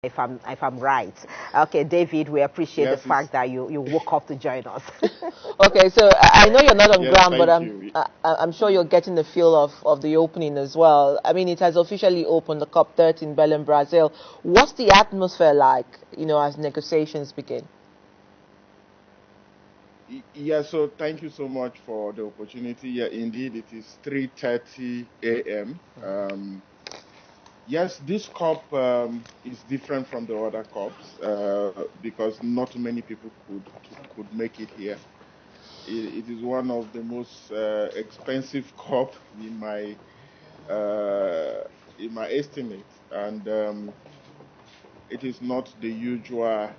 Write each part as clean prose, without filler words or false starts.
if I'm right. Okay, David, we appreciate the Yes, it's fact that you woke up to join us. Okay, so I know you're not on yes, ground, but thank you. I'm sure you're getting the feel of the opening as well. I mean, it has officially opened, the COP30 in Belém, Brazil. What's the atmosphere like, as negotiations begin? Yeah, so thank you so much for the opportunity. Yeah, indeed, it is 3:30 a.m. Yes, this COP is different from the other COPs because not too many people could make it here. It is one of the most expensive COP uh, in my estimate, and it is not the usual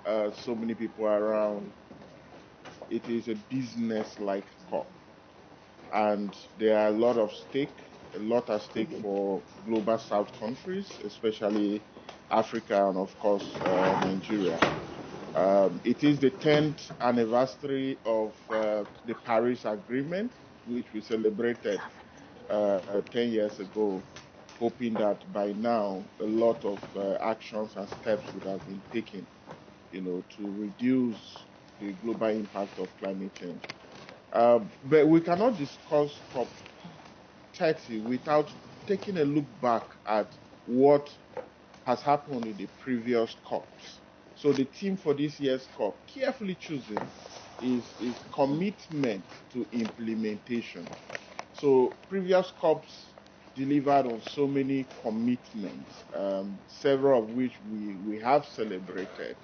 so many people around. It is a business-like COP, and there are a lot at stake for global South countries, especially Africa and of course Nigeria. It is the 10th anniversary of the Paris Agreement, which we celebrated 10 years ago, hoping that by now a lot of actions and steps would have been taken, to reduce the global impact of climate change. But we cannot discuss COP30 without taking a look back at what has happened in the previous COPs. So the theme for this year's COP, carefully chosen, is commitment to implementation. So previous COPs delivered on so many commitments, several of which we have celebrated.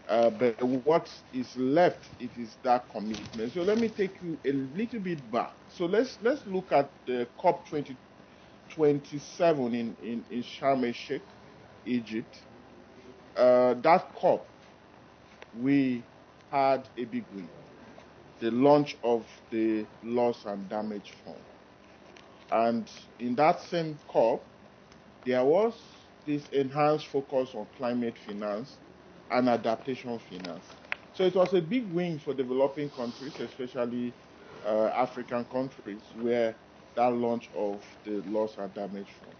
But what is left, it is that commitment. So let me take you a little bit back. So let's look at the COP 2027 in Sharm el Sheikh, Egypt. That COP, we had a big win, the launch of the loss and damage fund. And in that same COP, there was this enhanced focus on climate finance and adaptation finance. So it was a big win for developing countries, especially African countries, where that launch of the loss and damage fund.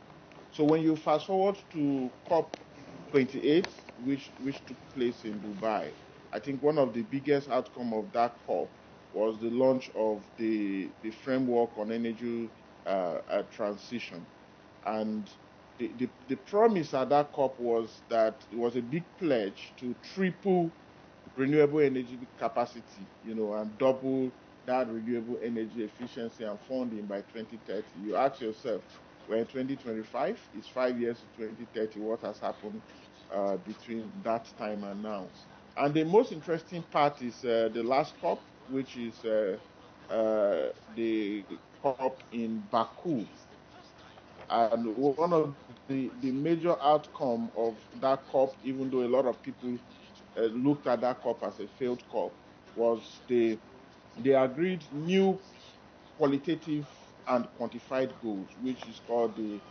So when you fast forward to COP28, which took place in Dubai, I think one of the biggest outcome of that COP was the launch of the framework on energy transition. And the promise at that COP was that it was a big pledge to triple renewable energy capacity, and double that renewable energy efficiency and funding by 2030. You ask yourself, we're in 2025, it's 5 years to 2030, what has happened between that time and now? And the most interesting part is the last COP, which is the COP in Baku. And one of the major outcome of that COP, even though a lot of people looked at that COP as a failed COP, was they agreed new qualitative and quantified goals, which is called the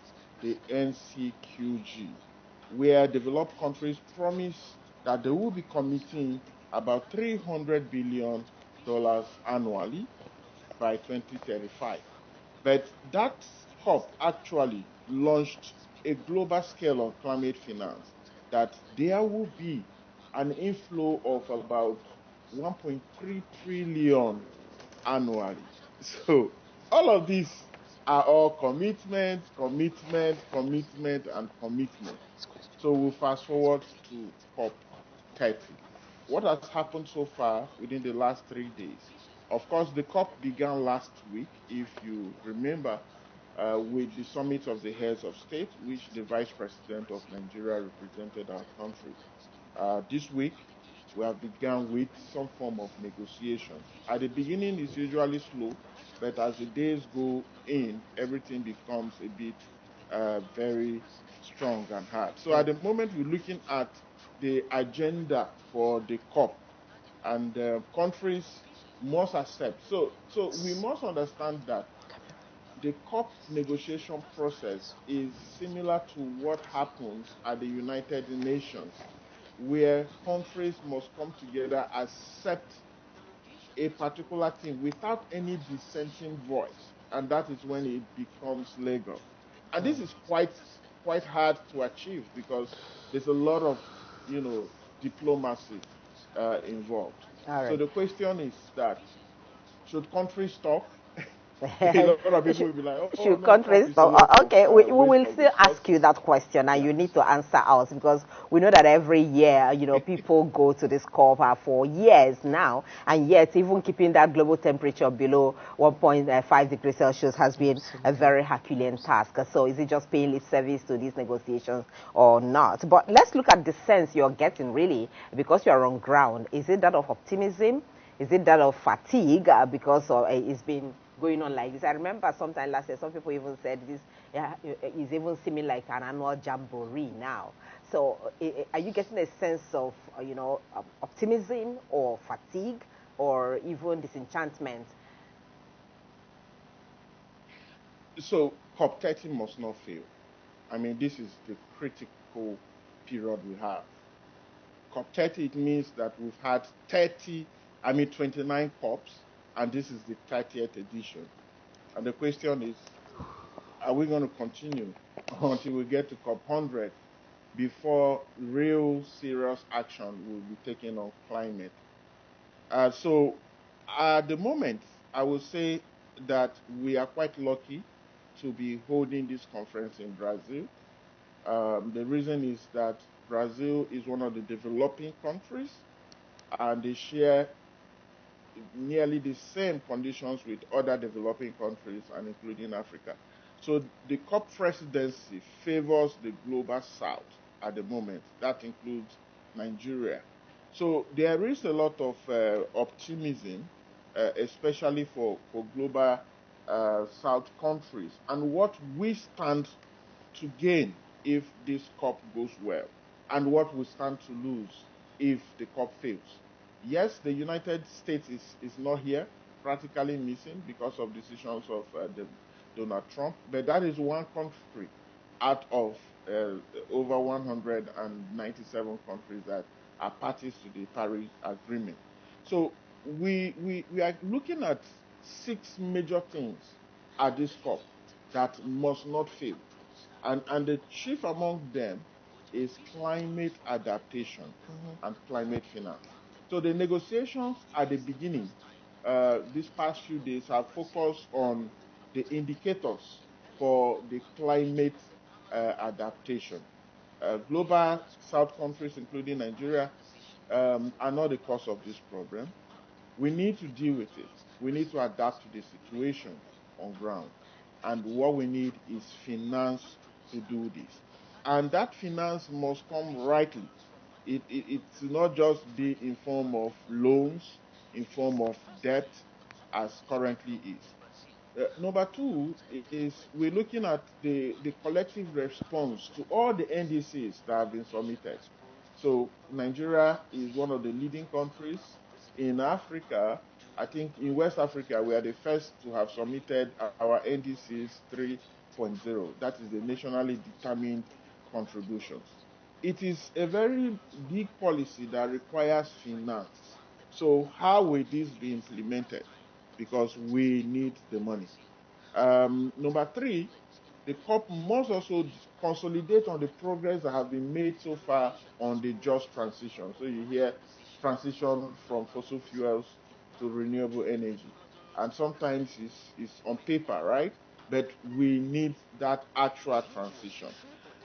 NCQG, where developed countries promise that they will be committing about $300 billion annually by 2035. But that COP actually launched a global scale on climate finance, that there will be an inflow of about 1.3 trillion annually. So all of these are all commitment, commitment, commitment, and commitment. So we'll fast forward to COP30. What has happened so far within the last 3 days? Of course, the COP began last week, if you remember, with the summit of the heads of state, which the vice president of Nigeria represented our country. This week, we have begun with some form of negotiations. At the beginning, it's usually slow, but as the days go in, everything becomes a bit very strong and hard. So at the moment, we're looking at the agenda for the COP, and countries must accept. So we must understand that the COP negotiation process is similar to what happens at the United Nations, where countries must come together, accept a particular thing without any dissenting voice, and that is when it becomes legal. And this is quite quite hard to achieve because there's a lot of, diplomacy involved. All So right. the question is that should countries stop? A lot of people should, will be like, oh should no, COP countries is a okay, we waste will of still ask you resources. that question, and Yeah. you need to answer us, because we know that every year, people go to this COP for years now, and yet even keeping that global temperature below 1.5 degrees Celsius has been a very Herculean task. So is it just paying lip service to these negotiations or not? But let's look at the sense you're getting, really, because you're on ground. Is it that of optimism? Is it that of fatigue, because it's been going on like this? I remember sometime last year, some people even said this is even seeming like an annual jamboree now. So are you getting a sense of, optimism or fatigue or even disenchantment? So COP30 must not fail. I mean, this is the critical period we have. COP30, it means that we've had 29 COPs, and this is the 30th edition. And the question is, are we going to continue until we get to COP100 before real serious action will be taken on climate? So at the moment, I would say that we are quite lucky to be holding this conference in Brazil. The reason is that Brazil is one of the developing countries, and they share nearly the same conditions with other developing countries, and including Africa. So the COP presidency favors the global south at the moment. That includes Nigeria. So there is a lot of optimism, especially for global south countries, and what we stand to gain if this COP goes well, and what we stand to lose if the COP fails. Yes, the United States is not here, practically missing because of decisions of Donald Trump, but that is one country out of over 197 countries that are parties to the Paris Agreement. So we are looking at 6 major things at this COP that must not fail. And the chief among them is climate adaptation and climate finance. So the negotiations at the beginning, these past few days, have focused on the indicators for the climate adaptation. Global South countries, including Nigeria, are not the cause of this problem. We need to deal with it. We need to adapt to the situation on ground. And what we need is finance to do this. And that finance must come rightly. It's not just be in form of loans, in form of debt, as currently is. Number two is we're looking at the collective response to all the NDCs that have been submitted. So Nigeria is one of the leading countries in Africa. I think in West Africa, we are the first to have submitted our NDCs 3.0. That is the nationally determined contributions. It is a very big policy that requires finance. So how will this be implemented? Because we need the money. Number three, the COP must also consolidate on the progress that have been made so far on the just transition. So you hear transition from fossil fuels to renewable energy. And sometimes it's on paper, right? But we need that actual transition.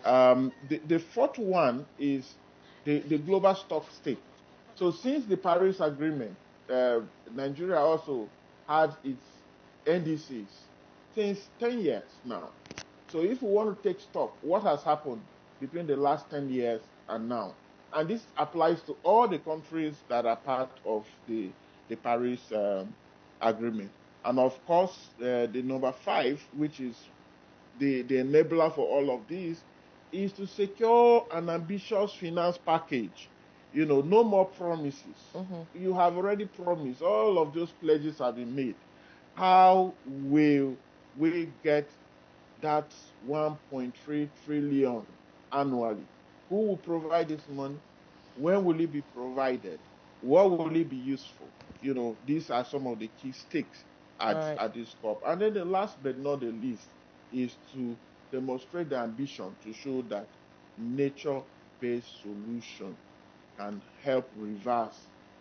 The fourth one is the global stock stake. So since the Paris Agreement, Nigeria also had its NDCs since 10 years now. So if we want to take stock, what has happened between the last 10 years and now? And this applies to all the countries that are part of the Paris Agreement. And of course, the number five, which is the enabler for all of this, is to secure an ambitious finance package. No more promises. You have already promised. All of those pledges have been made. How will we get that 1.3 trillion annually? Who will provide this money? When will it be provided? What will it be used for? These are some of the key stakes at this COP. And then the last but not the least is to demonstrate the ambition to show that nature-based solution can help reverse,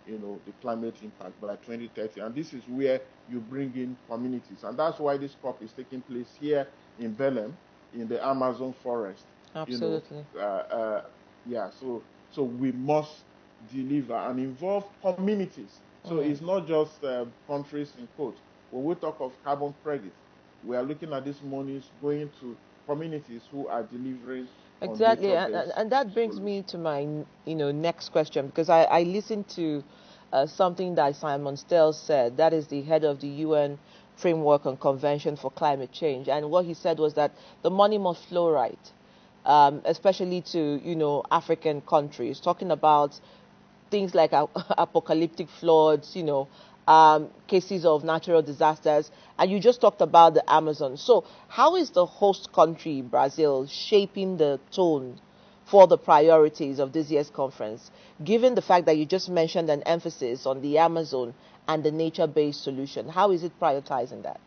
the climate impact by 2030. And this is where you bring in communities. And that's why this COP is taking place here in Belém, in the Amazon forest. Absolutely. Yeah, so we must deliver and involve communities. So it's not just countries in quote. When we talk of carbon credits, we are looking at these monies going to communities who are delivering Exactly, and that brings me to my next question, because I listened to something that Simon Stell said, that is the head of the UN Framework and Convention for Climate Change, and what he said was that the money must flow right, especially to African countries, talking about things like apocalyptic floods, cases of natural disasters, and you just talked about the Amazon. So how is the host country, Brazil, shaping the tone for the priorities of this year's conference, given the fact that you just mentioned an emphasis on the Amazon and the nature-based solution? How is it prioritizing that?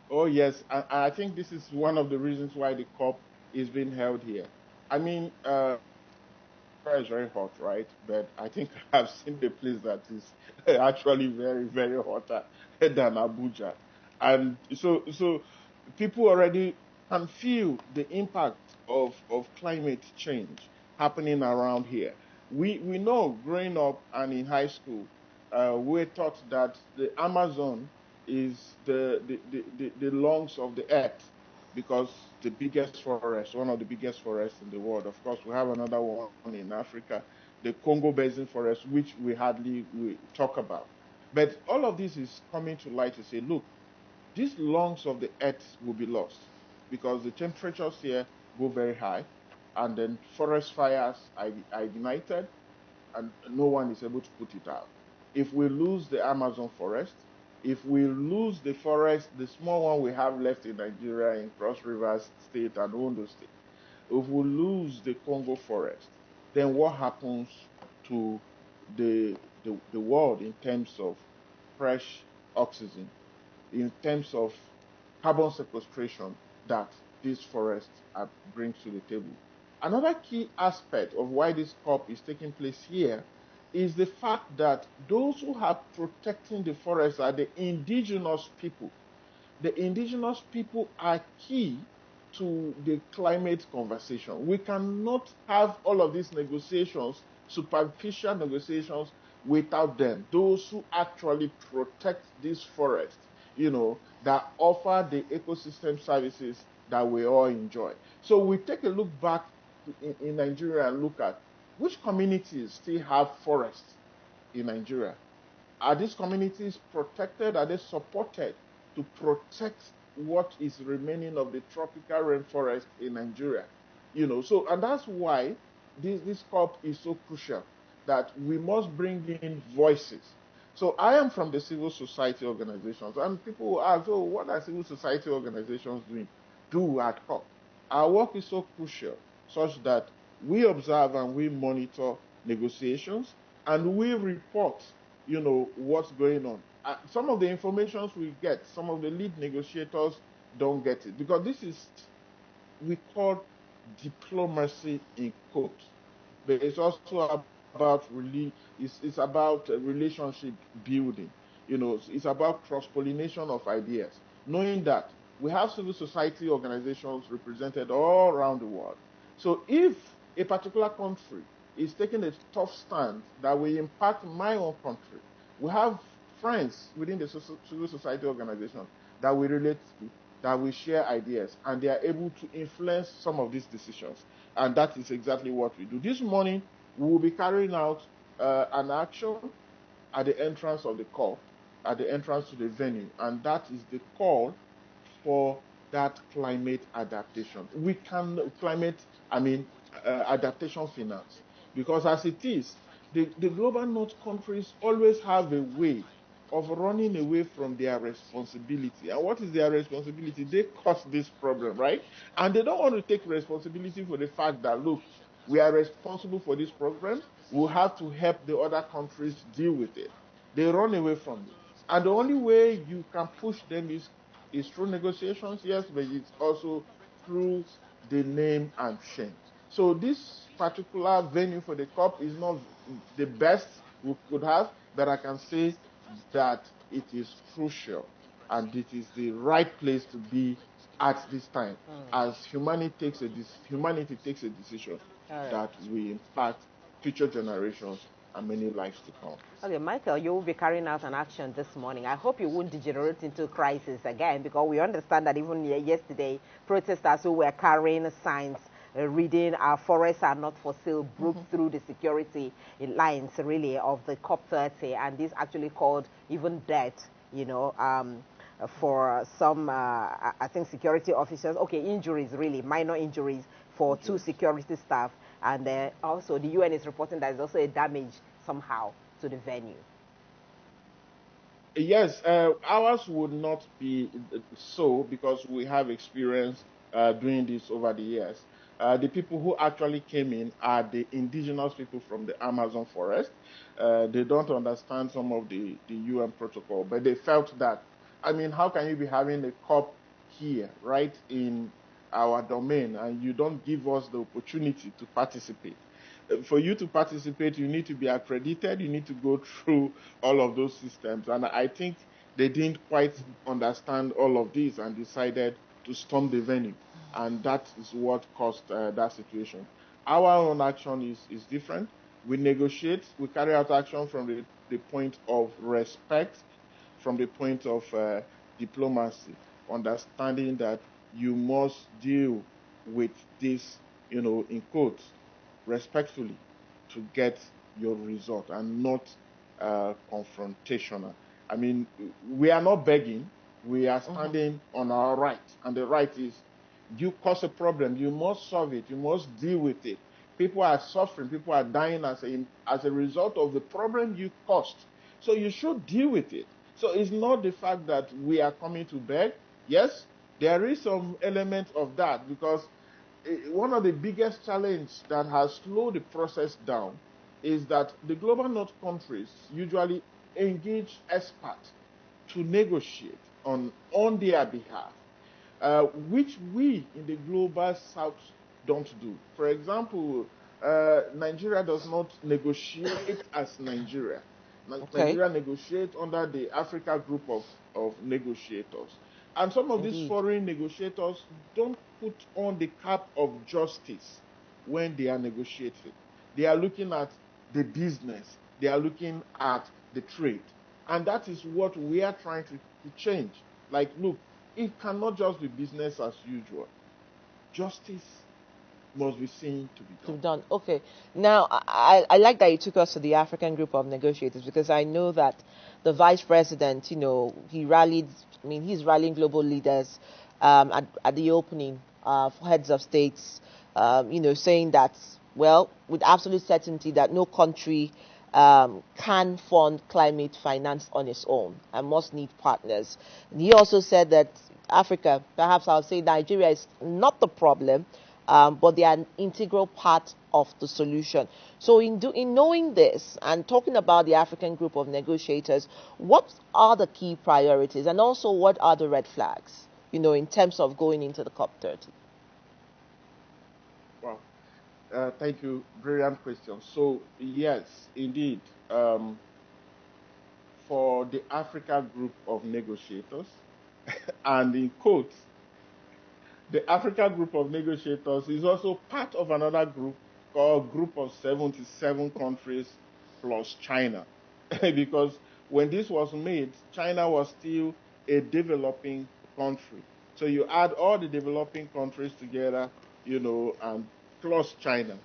Oh, yes. I think this is one of the reasons why the COP is being held here. I mean, it's very hot, right? But I think I've seen the place that is actually very, very hotter than Abuja. And so people already can feel the impact of climate change happening around here. We know growing up and in high school, we're taught that the Amazon is the lungs of the earth, because the biggest forest, one of the biggest forests in the world. Of course, we have another one in Africa, the Congo Basin forest, which we hardly talk about. But all of this is coming to light to say, look, these lungs of the earth will be lost because the temperatures here go very high, and then forest fires are ignited, and no one is able to put it out. If we lose the Amazon forest, if we lose the forest, the small one we have left in Nigeria, in Cross Rivers State and Ondo State, if we lose the Congo forest, then what happens to the world in terms of fresh oxygen, in terms of carbon sequestration that these forests brings to the table? Another key aspect of why this COP is taking place here is the fact that those who are protecting the forests are the indigenous people. The indigenous people are key to the climate conversation. We cannot have all of these negotiations, superficial negotiations, without them. Those who actually protect these forests, that offer the ecosystem services that we all enjoy. So we take a look back in Nigeria and look at which communities still have forests in Nigeria. Are these communities protected? Are they supported to protect what is remaining of the tropical rainforest in Nigeria? And that's why this COP is so crucial, that we must bring in voices. So I am from the civil society organizations, and people will ask, oh, what are civil society organizations do at COP? Our work is so crucial, such that we observe and we monitor negotiations, and we report what's going on. Some of the informations we get, some of the lead negotiators don't get it, because this is, we call diplomacy in quotes, but it's also about it's about relationship building. It's about cross-pollination of ideas, knowing that we have civil society organizations represented all around the world. So if a particular country is taking a tough stand that will impact my own country, we have friends within the civil society organization that we relate to, that we share ideas, and they are able to influence some of these decisions. And that is exactly what we do. This morning, we will be carrying out an action at the entrance of the COP, at the entrance to the venue, and that is the call for that climate adaptation. Adaptation finance. Because as it is, the global north countries always have a way of running away from their responsibility. And what is their responsibility? They caused this problem, right? And they don't want to take responsibility for the fact that, look, we are responsible for this problem. We have to help the other countries deal with it. They run away from it. And the only way you can push them is through negotiations, yes, but it's also through the name and shame. So this particular venue for the COP is not the best we could have, but I can say that it is crucial and it is the right place to be at this time as humanity takes a decision that will impact future generations and many lives to come. Okay, Michael, you will be carrying out an action this morning. I hope you won't degenerate into crisis again, because we understand that even yesterday, protesters who were carrying signs reading "Our forests are not for sale" broke through the security lines, really, of the COP30, and this actually caused even death, for some, I think, security officers. Okay, injuries, really, minor injuries for two security staff. And also, the UN is reporting that there's also a damage somehow to the venue. Yes, ours would not be so because we have experience doing this over the years. The people who actually came in are the indigenous people from the Amazon forest. They don't understand some of the UN protocol, but they felt that, I mean, how can you be having a COP here, right in our domain, and you don't give us the opportunity to participate? For you to participate, you need to be accredited, you need to go through all of those systems. And I think they didn't quite understand all of this and decided to storm the venue. And that is what caused that situation. Our own action is different. We negotiate, we carry out action from the point of respect, from the point of diplomacy, understanding that you must deal with this, in quotes, respectfully to get your result and not confrontational. I mean, we are not begging, we are standing on our right, and the right is you cause a problem, you must solve it, you must deal with it. People are suffering, people are dying as a result of the problem you caused. So you should deal with it. So it's not the fact that we are coming to beg. Yes, there is some element of that, because one of the biggest challenges that has slowed the process down is that the global north countries usually engage experts to negotiate on their behalf, which we in the global south don't do. For example, Nigeria does not negotiate as Nigeria. Nigeria negotiates under the Africa group of negotiators. And some of these foreign negotiators don't put on the cap of justice when they are negotiating. They are looking at the business. They are looking at the trade. And that is what we are trying to change. Like, look, it cannot just be business as usual. Justice must be seen to be done. Okay. Now, I like that you took us to the African group of negotiators, because I know that the vice president, he rallied, he's rallying global leaders at the opening for heads of states, saying that, well, with absolute certainty that no country can fund climate finance on its own and must need partners. And he also said that Africa, perhaps I'll say Nigeria, is not the problem, but they are an integral part of the solution. So in knowing this and talking about the African group of negotiators, what are the key priorities, and also what are the red flags, in terms of going into the COP30? Wow. Thank you. Brilliant question. So, yes, indeed, for the Africa group of negotiators, and in quotes, the Africa group of negotiators is also part of another group called Group of 77 countries plus China. Because when this was made, China was still a developing country. So you add all the developing countries together, and plus China,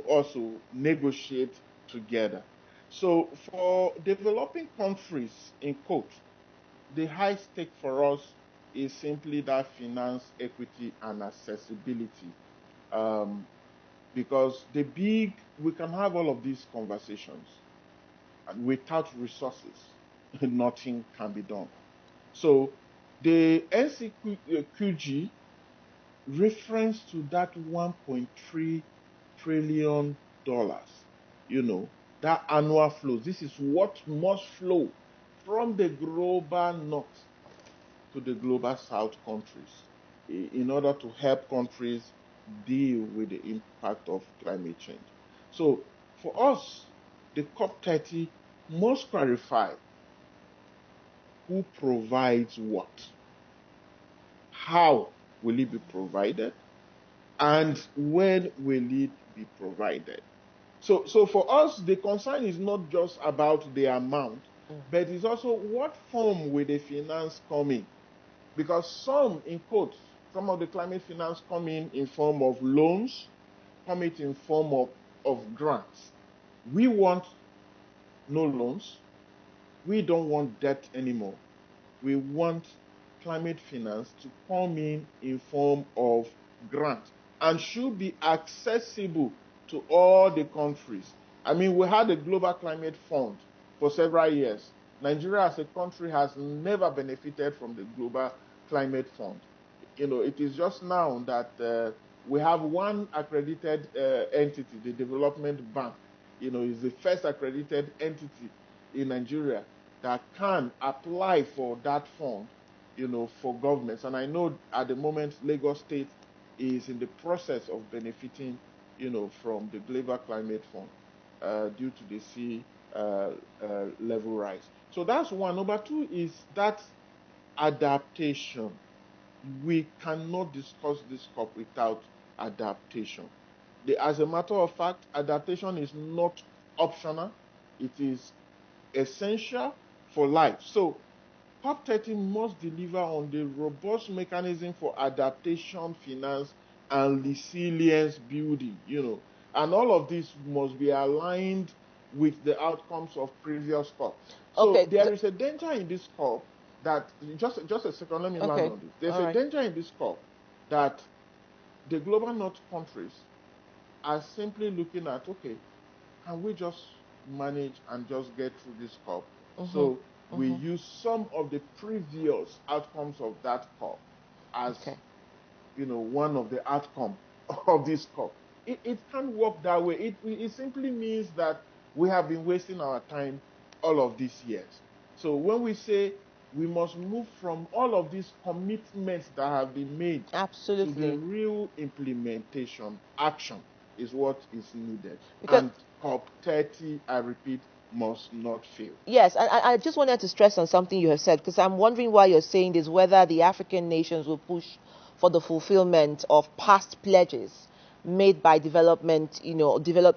also negotiate together. So for developing countries, in quote, the high stake for us is simply that finance, equity, and accessibility. Because we can have all of these conversations, and without resources, nothing can be done. So the NCQG reference to that $1.3 trillion, that annual flows. This is what must flow from the global north to the global south countries. in order to help countries deal with the impact of climate change. So for us, the COP30 must clarify who provides what, how will it be provided, and when will it be provided. So for us, the concern is not just about the amount, but it's also what form will the finance come in. Because some, in quotes, some of the climate finance come in form of loans, come in form of grants. We want no loans. We don't want debt anymore. We want climate finance to come in form of grant and should be accessible to all the countries. I mean, we had a global climate fund for several years. Nigeria as a country has never benefited from the global climate fund. It is just now that we have one accredited entity, the Development Bank, is the first accredited entity in Nigeria that can apply for that fund, for governments. And I know at the moment, Lagos State is in the process of benefiting, from the Global Climate Fund due to the sea level rise. So that's one. Number two is that adaptation. We cannot discuss this COP without adaptation. As a matter of fact, adaptation is not optional. It is essential for life. So COP30 must deliver on the robust mechanism for adaptation, finance, and resilience building, And all of this must be aligned with the outcomes of previous COP. So there is a danger in this COP that, just a second, let me land on this. There's a danger in this COP that the global north countries are simply looking at, okay, can we just manage and just get through this COP? So we use some of the previous outcomes of that COP as, one of the outcomes of this COP. It can't work that way. It simply means that we have been wasting our time all of these years. So when we say we must move from all of these commitments that have been made to the real implementation, action is what is needed. And COP30, I repeat, must not fail. Yes, I just wanted to stress on something you have said, because I'm wondering why you're saying this, whether the African nations will push for the fulfillment of past pledges made by developed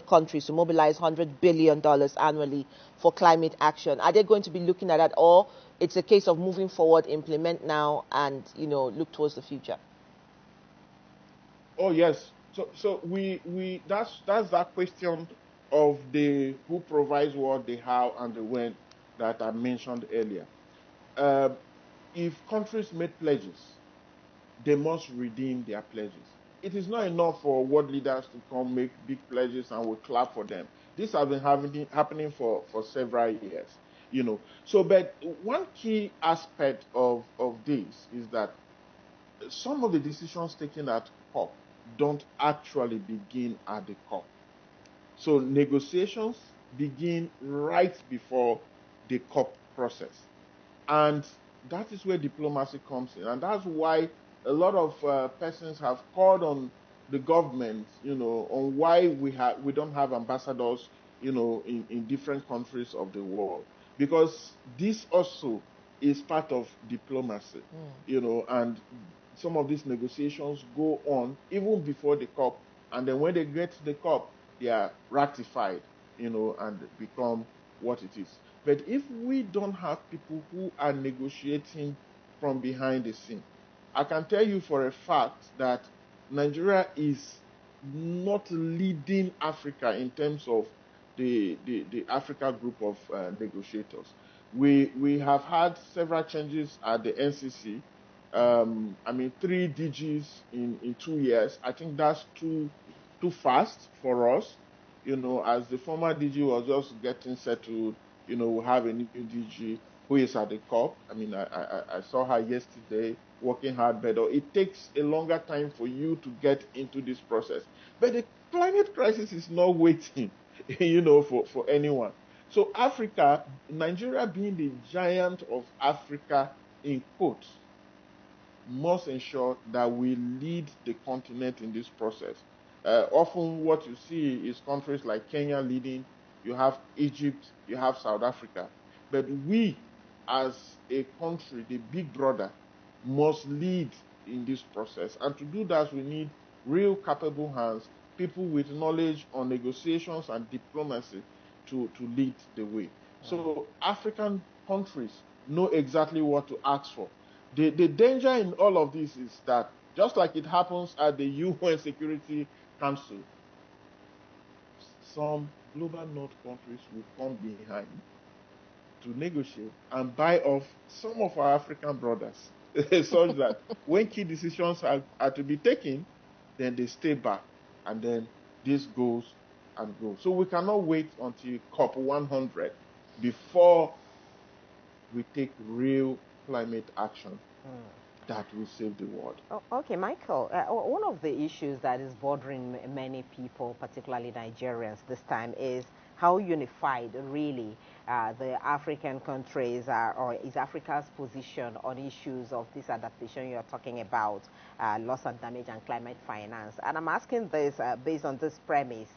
countries to mobilize $100 billion annually for climate action. Are they going to be looking at that, or it's a case of moving forward, implement now, and look towards the future? Oh yes. So we that's that question of the who provides what, the how, and the when that I mentioned earlier. If countries made pledges, they must redeem their pledges. It is not enough for world leaders to come make big pledges and we clap for them. This has been happening for several years, So, but one key aspect of this is that some of the decisions taken at COP don't actually begin at the COP. So negotiations begin right before the COP process. And that is where diplomacy comes in. And that's why a lot of persons have called on the government, on why we don't have ambassadors, in different countries of the world. Because this also is part of diplomacy, and some of these negotiations go on even before the COP. And then when they get to the COP, they are ratified, and become what it is. But if we don't have people who are negotiating from behind the scene, I can tell you for a fact that Nigeria is not leading Africa in terms of the Africa group of negotiators. We have had several changes at the NCC. 3 DGs in 2 years. I think that's too fast for us. As the former DG was just getting settled, we have a new DG who is at the COP. I saw her yesterday working hard, but it takes a longer time for you to get into this process. But the climate crisis is not waiting, for anyone. So Nigeria being the giant of Africa, in quotes, must ensure that we lead the continent in this process. Often what you see is countries like Kenya leading, you have Egypt, you have South Africa. But we, as a country, the big brother, must lead in this process. And to do that, we need real capable hands, people with knowledge on negotiations and diplomacy to lead the way. So African countries know exactly what to ask for. The danger in all of this is that just like it happens at the UN Security Council, some global north countries will come behind to negotiate and buy off some of our African brothers, such that when key decisions are to be taken, then they stay back, and then this goes and goes. So we cannot wait until COP100 before we take real climate action that will save the world. Okay, Michael, one of the issues that is bothering many people, particularly Nigerians this time, is how unified really the African countries are, or is Africa's position on issues of this adaptation you're talking about, loss and damage and climate finance. And I'm asking this based on this premise.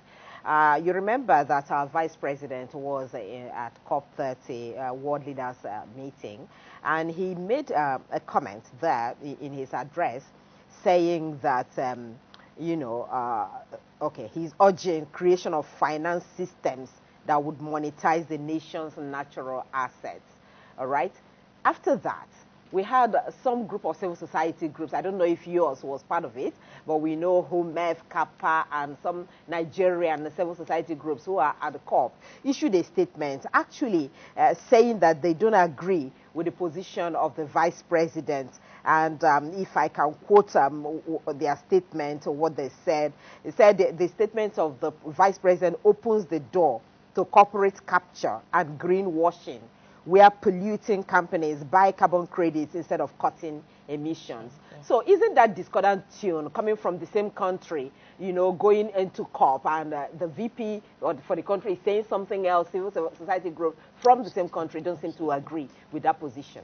You remember that our vice president was at COP30 World Leaders meeting, and he made a comment there in his address saying that, okay, he's urging creation of finance systems that would monetize the nation's natural assets. All right. After that, we had some group of civil society groups. I don't know if yours was part of it, but we know HUMEF, Kappa, and some Nigerian civil society groups who are at the COP issued a statement actually saying that they don't agree with the position of the vice president. And if I can quote their statement or what they said the statement of the vice president opens the door to corporate capture and greenwashing, where polluting companies buy carbon credits instead of cutting emissions. Okay. So isn't that discordant tune coming from the same country, going into COP, and the VP for the country is saying something else, civil society group from the same country don't seem to agree with that position?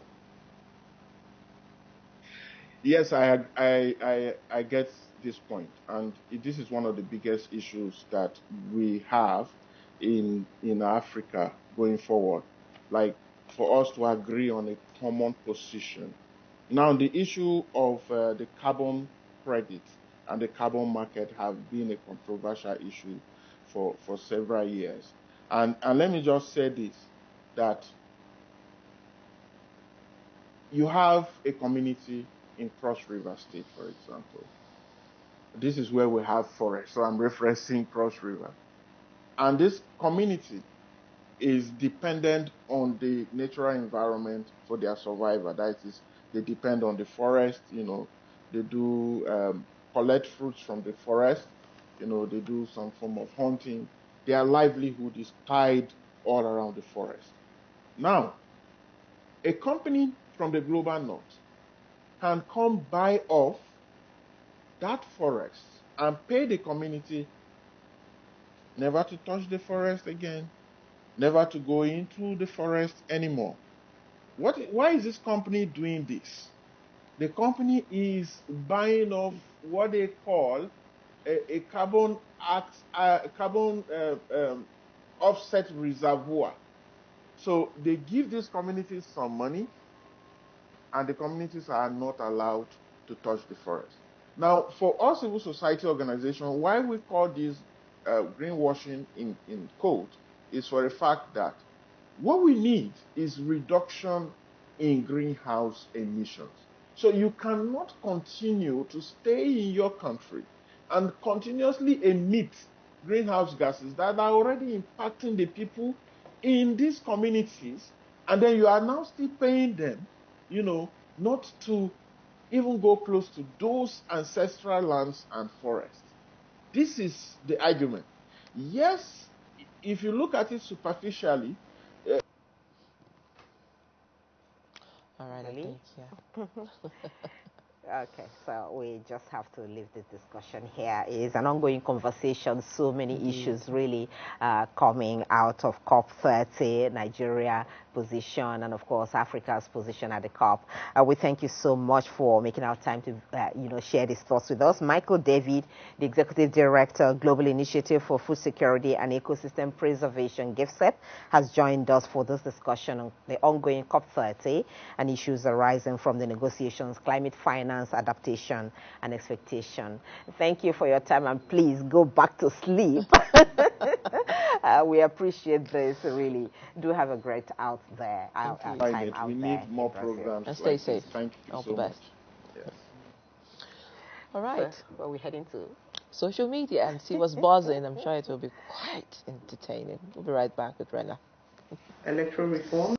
Yes, I get this point, and this is one of the biggest issues that we have in Africa going forward. Like, for us to agree on a common position. Now, the issue of the carbon credits and the carbon market have been a controversial issue for several years. And let me just say this, that you have a community in Cross River State, for example. This is where we have forest, so I'm referencing Cross River. And this community is dependent on the natural environment for their survival. That is, they depend on the forest, they do collect fruits from the forest, they do some form of hunting. Their livelihood is tied all around the forest. Now, a company from the global north can come buy off that forest and pay the community never to touch the forest again, never to go into the forest anymore. Why is this company doing this? The company is buying off what they call a carbon offset reservoir. So they give these communities some money, and the communities are not allowed to touch the forest. Now, for us civil society organizations, why we call this greenwashing in code is for the fact that what we need is reduction in greenhouse emissions. So you cannot continue to stay in your country and continuously emit greenhouse gases that are already impacting the people in these communities, and then you are now still paying them, not to even go close to those ancestral lands and forests. This is the argument. Yes, if you look at it superficially. All right, Really? I think, yeah. Okay, so we just have to leave this discussion here. It's an ongoing conversation, so many issues really coming out of COP30, Nigeria position, and of course Africa's position at the COP. We thank you so much for making our time to share these thoughts with us. Michael David, the Executive Director, Global Initiative for Food Security and Ecosystem Preservation, GIFSEP, has joined us for this discussion on the ongoing COP30 and issues arising from the negotiations, climate finance, adaptation, and expectation. Thank you for your time, and please go back to sleep. We appreciate this, really. Do have a great out there. Time out we there need more programs. And stay safe. Thank you All so the best. much. Yes. All right. So, where are we heading to? Social media and see what's buzzing. I'm sure it will be quite entertaining. We'll be right back with Rena. Electoral reform.